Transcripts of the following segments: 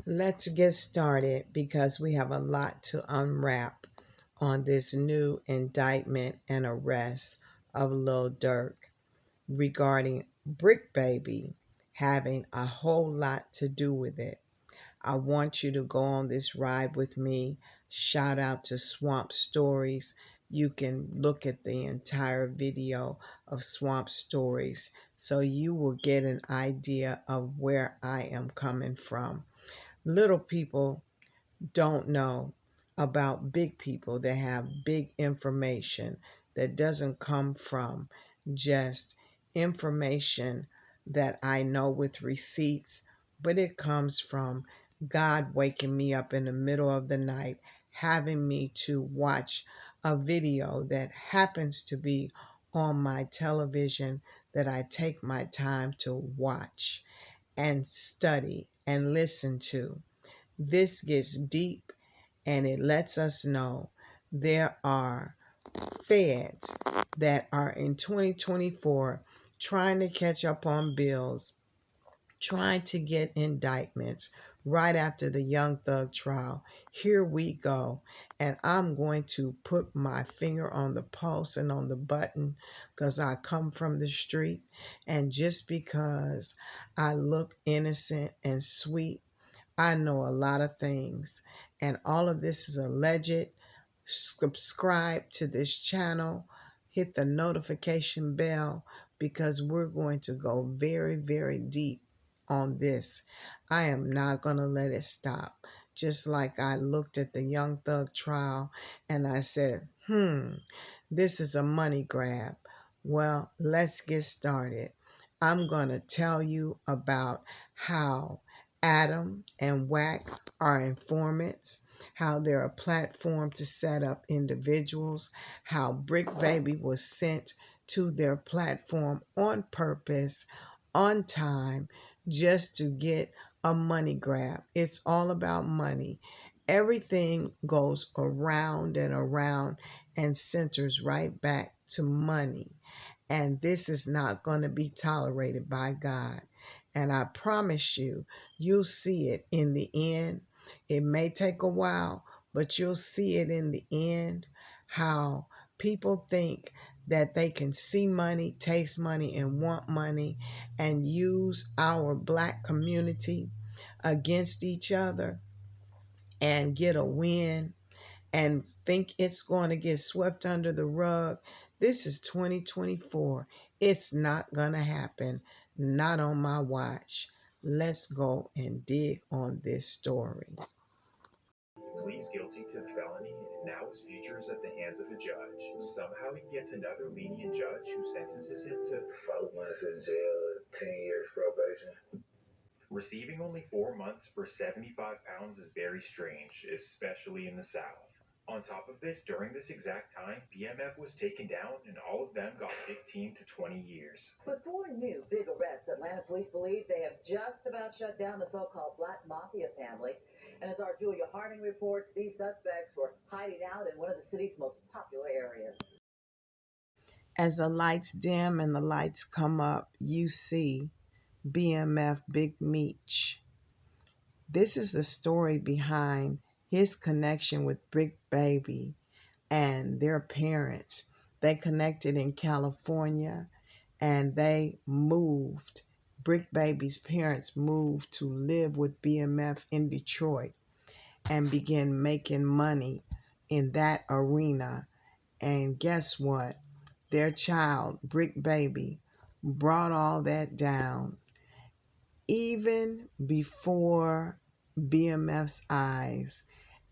Let's get started because we have a lot to unwrap on this new indictment and arrest of Lil Durk regarding BRIC Baby having a whole lot to do with it. I want you to go on this ride with me. Shout out to Swamp Stories. You can look at the entire video of Swamp Stories so you will get an idea of where I am coming from. Little people don't know about big people that have big information that doesn't come from just information that I know with receipts, but it comes from God waking me up in the middle of the night, having me to watch a video that happens to be on my television that I take my time to watch and study and listen to. This gets deep and it lets us know there are feds that are in 2024 trying to catch up on bills, trying to get indictments right after the Young Thug trial. Here we go. And I'm going to put my finger on the pulse and on the button because I come from the street. And just because I look innocent and sweet, I know a lot of things, and all of this is alleged. Subscribe to this channel, hit the notification bell because we're going to go very, very deep on this. I am not going to let it stop. Just like I looked at the Young Thug trial and I said, this is a money grab. Well, let's get started. I'm going to tell you about how Adam and Wack are informants, how they're a platform to set up individuals, how BRIC Baby was sent to their platform on purpose, on time, just to get a money grab. It's all about money. Everything goes around and around and centers right back to money. And this is not going to be tolerated by God. And I promise you, you'll see it in the end. It may take a while, but you'll see it in the end how people think that they can see money, taste money, and want money and use our Black community against each other and get a win and think it's going to get swept under the rug. This is 2024. It's not going to happen. Not on my watch. Let's go and dig on this story. Pleads guilty to felony, and now his future is at the hands of a judge. Somehow he gets another lenient judge who sentences him to 4 months in jail, 10 years probation. receiving only 4 months for 75 pounds is very strange, especially in the South. On top of this, during this exact time, BMF was taken down and all of them got 15 to 20 years. With four new big arrests, Atlanta police believe they have just about shut down the so-called Black Mafia family. And as our Julia Harding reports, these suspects were hiding out in one of the city's most popular areas. As the lights dim and the lights come up, you see BMF Big Meech. This is the story behind his connection with BRIC Baby and their parents. They connected in California and they moved. BRIC Baby's parents moved to live with BMF in Detroit and began making money in that arena. And guess what? Their child, BRIC Baby, brought all that down even before BMF's eyes.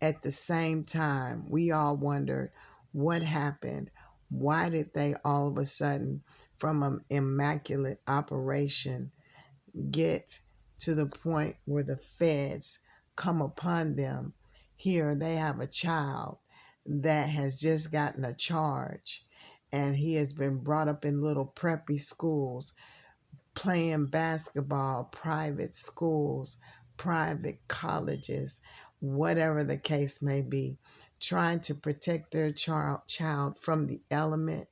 At the same time, we all wondered what happened. Why did they all of a sudden, from an immaculate operation, get to the point where the feds come upon them? Here they have a child that has just gotten a charge, and he has been brought up in little preppy schools playing basketball, private schools, private colleges, whatever the case may be, trying to protect their child from the element,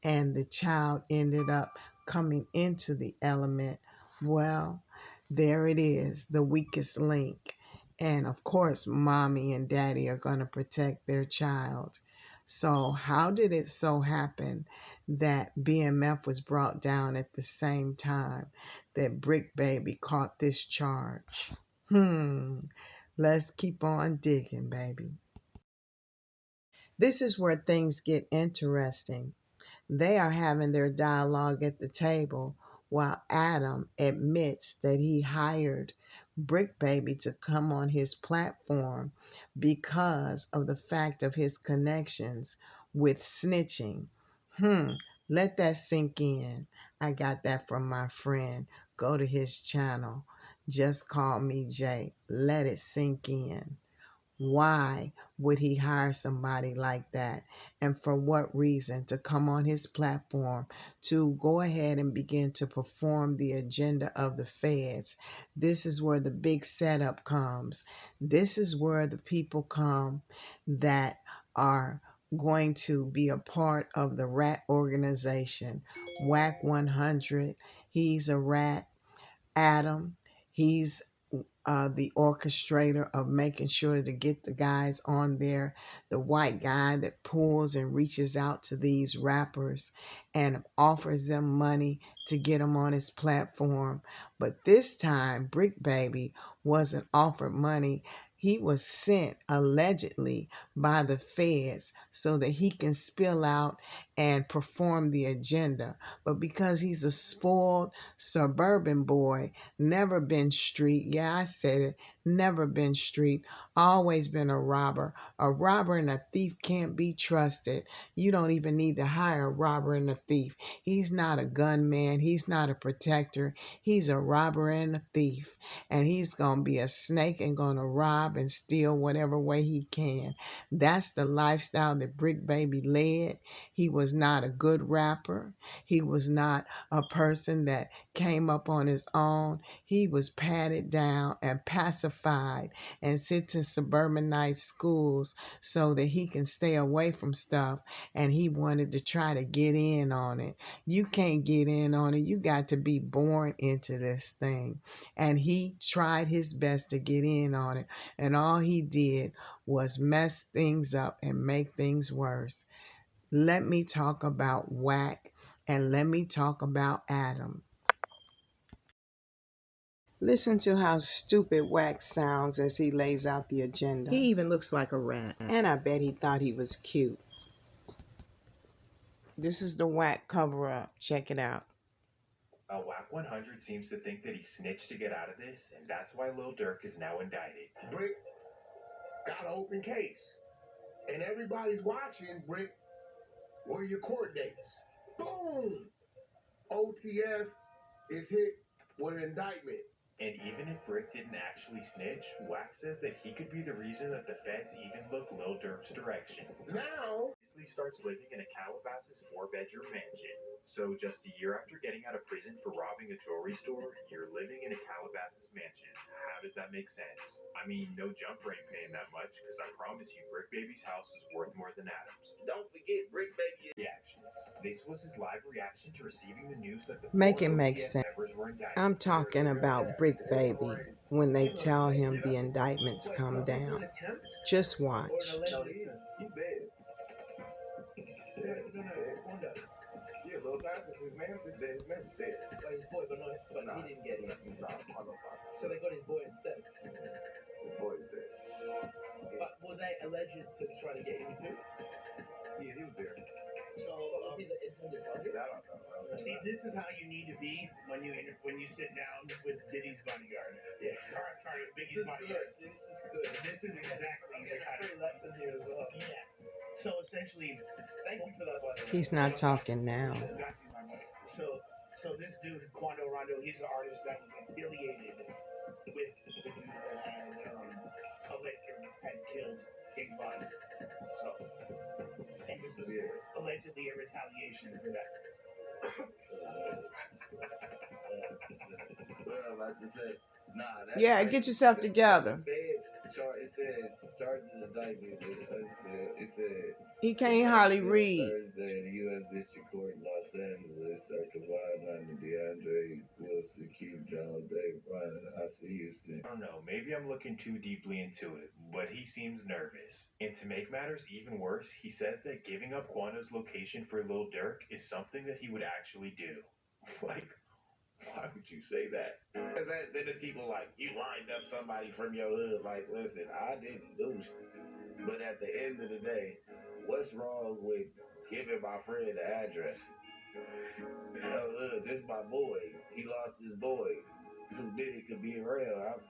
and the child ended up coming into the element. Well, there it is, the weakest link. And of course, mommy and daddy are going to protect their child. So, how did it so happen that BMF was brought down at the same time that BRIC Baby caught this charge? Let's keep on digging, baby. This is where things get interesting. They are having their dialogue at the table while Adam admits that he hired BRIC Baby to come on his platform because of the fact of his connections with snitching. Let that sink in. I got that from my friend. Go to his channel. Just call me Jay. Let it sink in. Why would he hire somebody like that? And for what reason? To come on his platform to go ahead and begin to perform the agenda of the feds. This is where the big setup comes. This is where the people come that are going to be a part of the rat organization. Wack 100, he's a rat. Adam, he's the orchestrator of making sure to get the guys on there, the white guy that pulls and reaches out to these rappers and offers them money to get them on his platform. But this time, BRIC Baby wasn't offered money. He was sent allegedly by the feds so that he can spill out and perform the agenda. But because he's a spoiled suburban boy, never been street. Yeah, I said it. Never been street. Always been a robber. A robber and a thief can't be trusted. You don't even need to hire a robber and a thief. He's not a gunman. He's not a protector. He's a robber and a thief. And he's going to be a snake and going to rob and steal whatever way he can. That's the lifestyle that BRIC Baby led. He was not a good rapper. He was not a person that came up on his own. He was patted down and pacified and sent to suburbanized schools so that he can stay away from stuff, and he wanted to try to get in on it. You can't get in on it. You got to be born into this thing. And he tried his best to get in on it, and all he did was mess things up and make things worse. Let me talk about Wack and let me talk about Adam. Listen to how stupid Wack sounds as he lays out the agenda. He even looks like a rat. And I bet he thought he was cute. This is the Wack cover-up. Check it out. Wack 100 seems to think that he snitched to get out of this, and that's why Lil Durk is now indicted. BRIC got an open case. And everybody's watching, BRIC. What are your court dates? Boom! OTF is hit with an indictment. And even if BRIC didn't actually snitch, Wack says that he could be the reason that the feds even look Lil Durk's direction. Now, He starts living in a Calabasas 4-bedroom mansion. So just a year after getting out of prison for robbing a jewelry store, you're living in a Calabasas mansion. How does that make sense? I mean, no jumper ain't paying that much, because I promise you BRIC Baby's house is worth more than Adam's. don't forget BRIC Baby Reactions. This was his live reaction to receiving the news that the Make it four make OTF sense. members were indicted. I'm talking about BRIC Baby when they tell him the indictments come down. Just watch. No, he's bad. Yeah, Lil Durk is his man is dead. His man's dead. But his boy, but he didn't get it. So they got his boy instead. His boy is dead. But was they alleged to try to get him too? Yeah, he was there. So was he the intended target? I don't know. See, this is how you need to be when you sit down with Diddy's bodyguard. Yeah. Sorry, This Biggie's is bodyguard. good. This is good. This is exactly I'm the getting kind a of free lesson here as well. yeah. So essentially, Thank you for that, by the way. He's not talking now. got to my money. So this dude, Quando Rondo, he's an artist that was affiliated with the dude that had killed King Von. So and this was allegedly a retaliation for that. Well, like I said, nah. Yeah, get yourself together. Feds, said charged in indictment. It said He can't hardly read. Thursday, the U.S. District Court in Los Angeles are combined under DeAndre Wilson, Keith Jones, Dave Bryant, and I.C. Houston. I don't know, maybe I'm looking too deeply into it, but he seems nervous. And to make matters even worse, he says that giving up Quando's location for Lil Durk is something that he would actually do. Like, why would you say that? Then there's people like, you lined up somebody from your hood. Like, listen, I didn't do shit. But at the end of the day, what's wrong with giving my friend the address? You know, look, this is my boy. He lost his boy. Who did it could be around.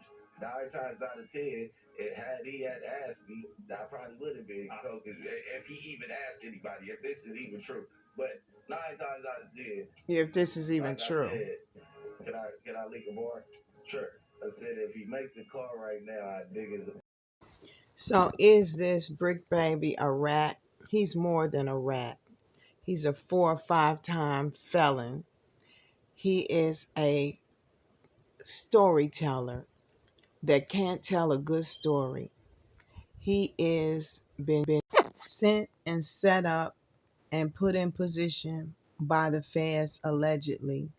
9 times out of 10, had he had asked me, I probably would have been. If he even asked anybody, if this is even true. But 9 times out of 10, If this is even like true. I said, can I leak a bar? Sure. I said if he makes the call right now, I dig his. So is this BRIC baby a rat? He's more than a rat. He's a 4 or 5-time felon. He is a storyteller that can't tell a good story. He is been sent and set up and put in position by the feds allegedly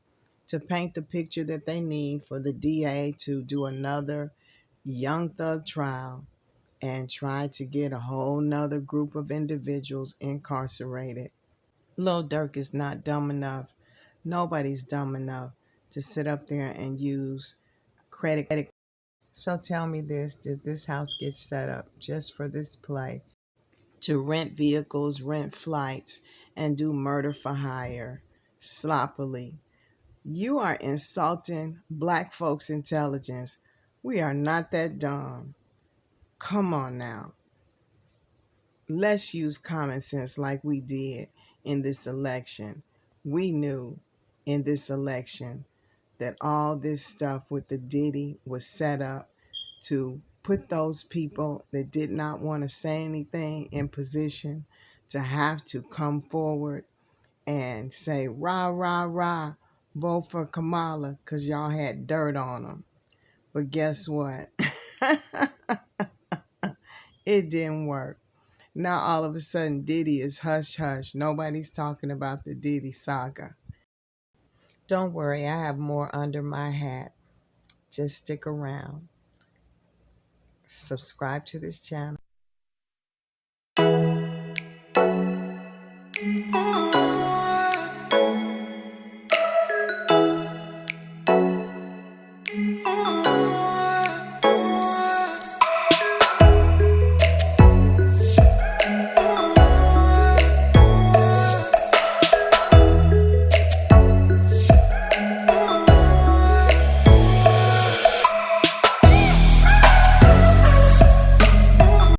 to paint the picture that they need for the DA to do another Young Thug trial and try to get a whole nother group of individuals incarcerated. Lil Durk is not dumb enough. Nobody's dumb enough to sit up there and use credit. So tell me this, did this house get set up just for this play? To rent vehicles, rent flights, and do murder for hire sloppily? You are insulting black folks' intelligence. We are not that dumb. Come on now. Let's use common sense like we did in this election. We knew in this election that all this stuff with the Diddy was set up to put those people that did not want to say anything in position to have to come forward and say, rah, rah, rah, vote for Kamala because y'all had dirt on them. But guess what? It didn't work. Now all of a sudden Diddy is hush hush. Nobody's talking about the Diddy saga. Don't worry, I have more under my hat. Just stick around. Subscribe to this channel.